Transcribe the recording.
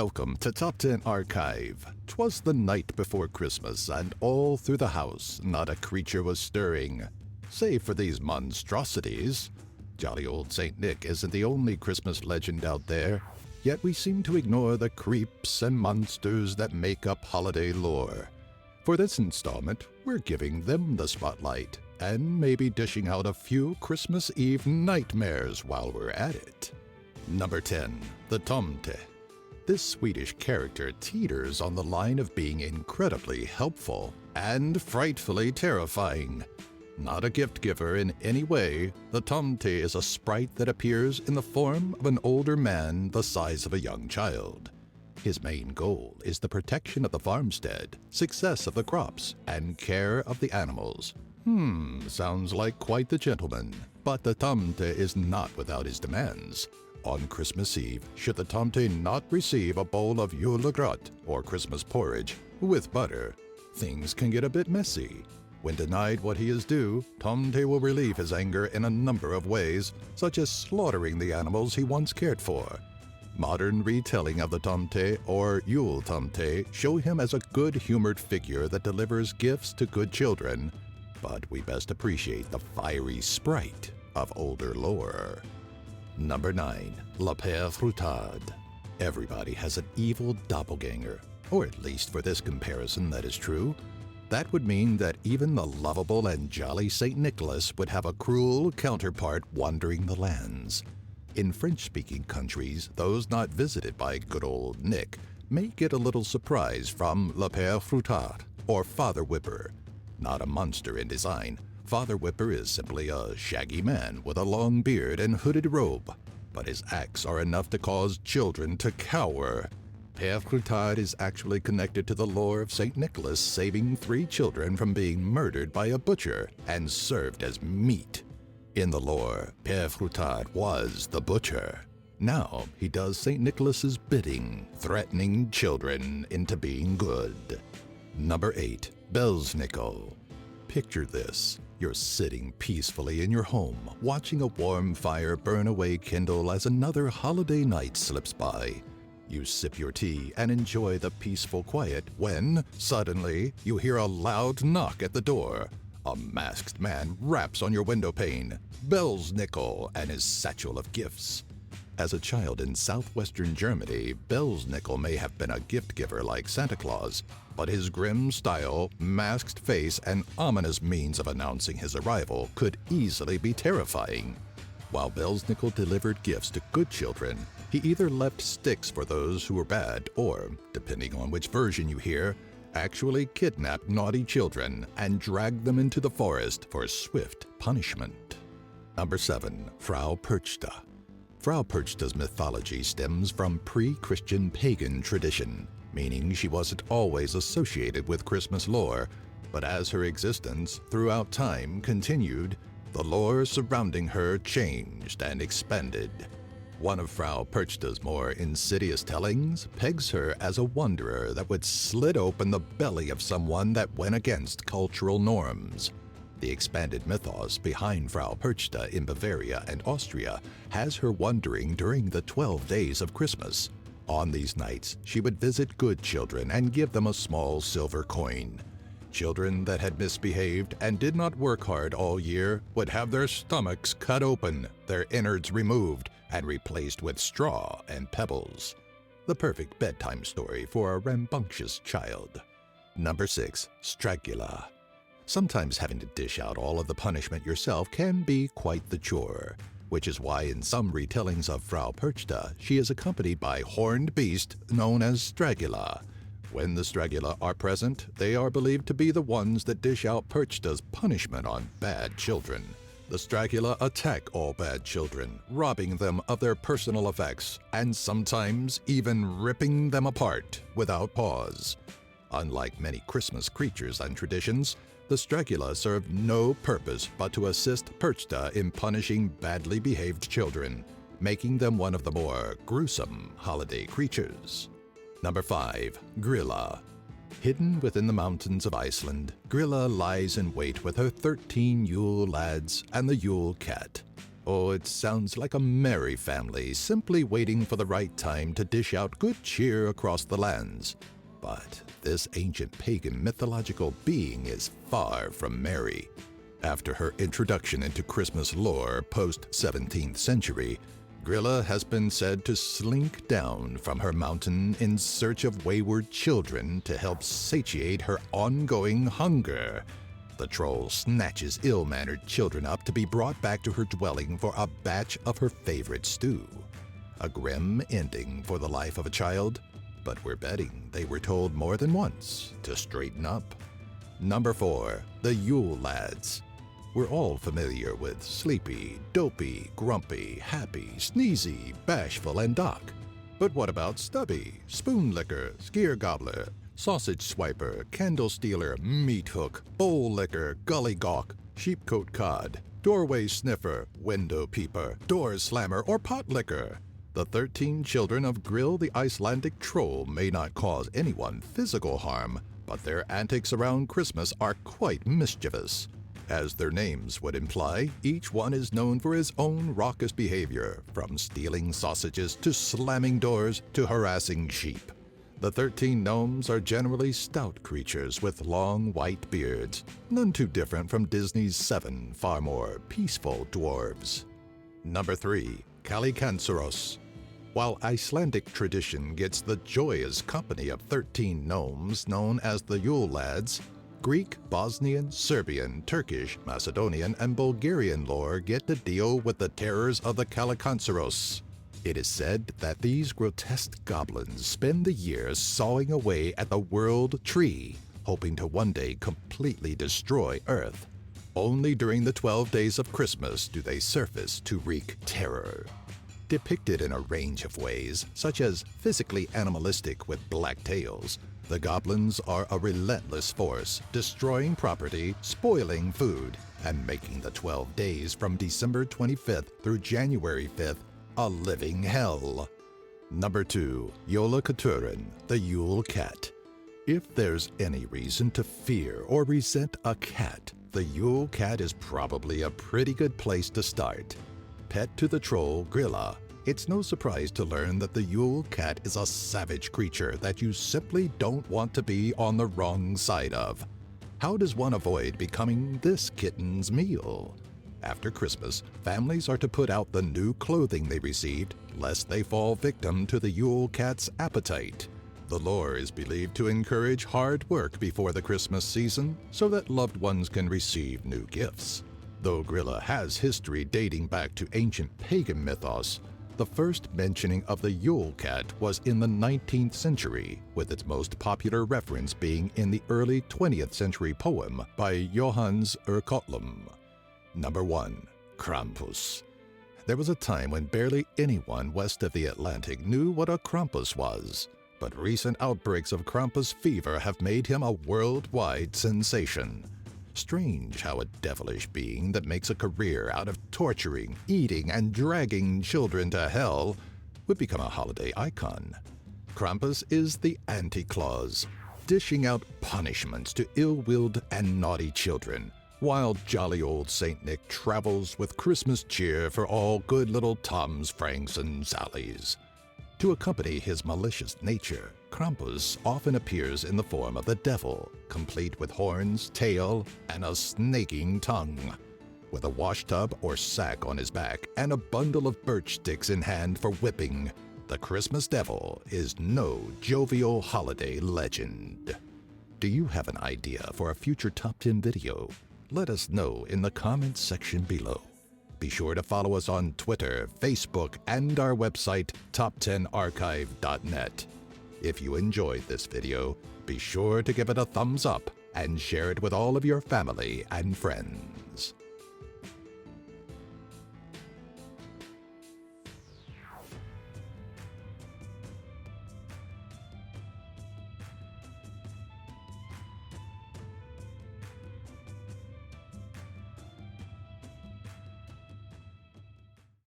Welcome to Top 10 Archive. 'Twas the night before Christmas, and all through the house not a creature was stirring, save for these monstrosities. Jolly old St. Nick isn't the only Christmas legend out there, yet we seem to ignore the creeps and monsters that make up holiday lore. For this installment, we're giving them the spotlight, and maybe dishing out a few Christmas Eve nightmares while we're at it. Number 10. The Tomte. This Swedish character teeters on the line of being incredibly helpful and frightfully terrifying. Not a gift giver in any way, the Tomte is a sprite that appears in the form of an older man the size of a young child. His main goal is the protection of the farmstead, success of the crops, and care of the animals. Sounds like quite the gentleman. But the Tomte is not without his demands. On Christmas Eve, should the Tomte not receive a bowl of Yule Cat, or Christmas porridge, with butter, things can get a bit messy. When denied what he is due, Tomte will relieve his anger in a number of ways, such as slaughtering the animals he once cared for. Modern retelling of the Tomte, or Yule Tomte, show him as a good-humored figure that delivers gifts to good children, but we best appreciate the fiery sprite of older lore. Number 9. Pere Fouettard. Everybody has an evil doppelganger, or at least for this comparison that is true. That would mean that even the lovable and jolly St. Nicholas would have a cruel counterpart wandering the lands. In French-speaking countries, those not visited by good old Nick may get a little surprise from Pere Fouettard, or Father Whipper. Not a monster in design, Father Whipper is simply a shaggy man with a long beard and hooded robe, but his acts are enough to cause children to cower. Pere Fouettard is actually connected to the lore of St. Nicholas saving 3 children from being murdered by a butcher and served as meat. In the lore, Pere Fouettard was the butcher. Now he does St. Nicholas's bidding, threatening children into being good. Number 8. Belsnickel. Picture this. You're sitting peacefully in your home, watching a warm fire burn away kindle as another holiday night slips by. You sip your tea and enjoy the peaceful quiet when, suddenly, you hear a loud knock at the door. A masked man raps on your window pane, Belsnickel and his satchel of gifts. As a child in southwestern Germany, Belsnickel may have been a gift giver like Santa Claus, but his grim style, masked face, and ominous means of announcing his arrival could easily be terrifying. While Belsnickel delivered gifts to good children, he either left sticks for those who were bad or, depending on which version you hear, actually kidnapped naughty children and dragged them into the forest for swift punishment. Number 7. Frau Perchta. Frau Perchta's mythology stems from pre-Christian pagan tradition, meaning she wasn't always associated with Christmas lore, but as her existence throughout time continued, the lore surrounding her changed and expanded. One of Frau Perchta's more insidious tellings pegs her as a wanderer that would slit open the belly of someone that went against cultural norms. The expanded mythos behind Frau Perchta in Bavaria and Austria has her wandering during the 12 days of Christmas. On these nights, she would visit good children and give them a small silver coin. Children that had misbehaved and did not work hard all year would have their stomachs cut open, their innards removed, and replaced with straw and pebbles. The perfect bedtime story for a rambunctious child. Number 6. Straggele. Sometimes having to dish out all of the punishment yourself can be quite the chore, which is why in some retellings of Frau Perchta, she is accompanied by horned beasts known as Straggele. When the Straggele are present, they are believed to be the ones that dish out Perchta's punishment on bad children. The Straggele attack all bad children, robbing them of their personal effects, and sometimes even ripping them apart without pause. Unlike many Christmas creatures and traditions, the Straggele serve no purpose but to assist Perchta in punishing badly behaved children, making them one of the more gruesome holiday creatures. Number 5. Gryla. Hidden within the mountains of Iceland, Gryla lies in wait with her 13 Yule Lads and the Yule Cat. Oh, it sounds like a merry family simply waiting for the right time to dish out good cheer across the lands. But this ancient pagan mythological being is far from merry. After her introduction into Christmas lore post-17th century, Gryla has been said to slink down from her mountain in search of wayward children to help satiate her ongoing hunger. The troll snatches ill-mannered children up to be brought back to her dwelling for a batch of her favorite stew. A grim ending for the life of a child, but we're betting they were told more than once to straighten up. Number 4. The Yule Lads. We're all familiar with sleepy, dopey, grumpy, happy, sneezy, bashful, and doc. But what about stubby, spoon licker, skier gobbler, sausage swiper, candle stealer, meat hook, bowl licker, gully gawk, sheepcoat cod, doorway sniffer, window peeper, door slammer, or pot licker? The 13 children of Gryll the Icelandic troll may not cause anyone physical harm, but their antics around Christmas are quite mischievous. As their names would imply, each one is known for his own raucous behavior, from stealing sausages to slamming doors to harassing sheep. The 13 gnomes are generally stout creatures with long white beards, none too different from Disney's 7 far more peaceful dwarves. Number 3. Kallikantzaros. While Icelandic tradition gets the joyous company of 13 gnomes known as the Yule Lads, Greek, Bosnian, Serbian, Turkish, Macedonian, and Bulgarian lore get to deal with the terrors of the Kallikantzaros. It is said that these grotesque goblins spend the year sawing away at the world tree, hoping to one day completely destroy Earth. Only during the 12 days of Christmas do they surface to wreak terror. Depicted in a range of ways, such as physically animalistic with black tails, the goblins are a relentless force, destroying property, spoiling food, and making the 12 days from December 25th through January 5th a living hell. Number 2. Jolakotturinn, the Yule Cat. If there's any reason to fear or resent a cat, the Yule Cat is probably a pretty good place to start. Pet to the troll Gryla, it's no surprise to learn that the Yule Cat is a savage creature that you simply don't want to be on the wrong side of. How does one avoid becoming this kitten's meal? After Christmas, families are to put out the new clothing they received, lest they fall victim to the Yule Cat's appetite. The lore is believed to encourage hard work before the Christmas season so that loved ones can receive new gifts. Though Gryla has history dating back to ancient pagan mythos, the first mentioning of the Yule Cat was in the 19th century, with its most popular reference being in the early 20th century poem by Johannes Erkotlum. Number 1. Krampus. There was a time when barely anyone west of the Atlantic knew what a Krampus was, but recent outbreaks of Krampus fever have made him a worldwide sensation. Strange how a devilish being that makes a career out of torturing, eating, and dragging children to hell would become a holiday icon. Krampus is the anti-Claus, dishing out punishments to ill-willed and naughty children, while jolly old Saint Nick travels with Christmas cheer for all good little Toms, Franks, and Sallys. To accompany his malicious nature, Krampus often appears in the form of the devil, complete with horns, tail, and a snaking tongue. With a washtub or sack on his back and a bundle of birch sticks in hand for whipping, the Christmas devil is no jovial holiday legend. Do you have an idea for a future Top 10 video? Let us know in the comments section below. Be sure to follow us on Twitter, Facebook, and our website, top10archive.net. If you enjoyed this video, be sure to give it a thumbs up and share it with all of your family and friends.